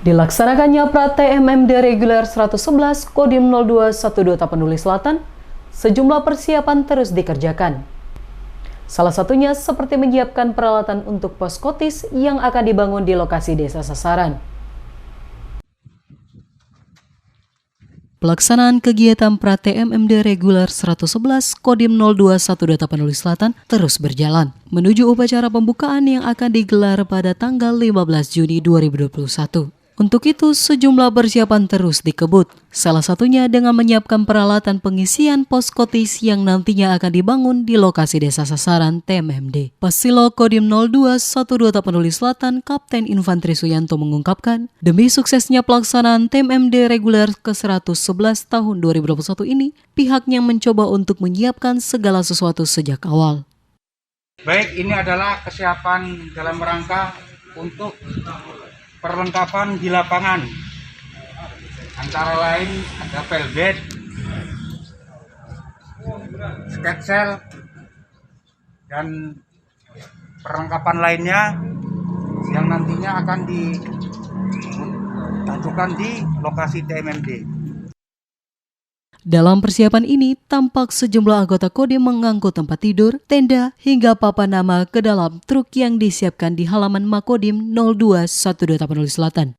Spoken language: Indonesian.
Dilaksanakannya pra-TMMD reguler 111 Kodim 0212 Tapanuli Selatan, sejumlah persiapan terus dikerjakan. Salah satunya seperti menyiapkan peralatan untuk pos kotis yang akan dibangun di lokasi desa sasaran. Pelaksanaan kegiatan pra-TMMD reguler 111 Kodim 0212 Tapanuli Selatan terus berjalan menuju upacara pembukaan yang akan digelar pada tanggal 15 Juni 2021. Untuk itu, sejumlah persiapan terus dikebut, salah satunya dengan menyiapkan peralatan pengisian pos kotis yang nantinya akan dibangun di lokasi desa sasaran TMMD. Pasilo Kodim 0212 Tapanuli Selatan, Kapten Infanteri Suyanto mengungkapkan, demi suksesnya pelaksanaan TMMD reguler ke-111 tahun 2021 ini, pihaknya mencoba untuk menyiapkan segala sesuatu sejak awal. Baik, ini adalah kesiapan dalam rangka untuk perlengkapan di lapangan, antara lain ada velvet, sketsel, dan perlengkapan lainnya yang nantinya akan diajukan di lokasi TMMD. Dalam persiapan ini, tampak sejumlah anggota Kodim mengangkut tempat tidur, tenda, hingga papan nama ke dalam truk yang disiapkan di halaman Makodim 0212 Tapanuli Selatan.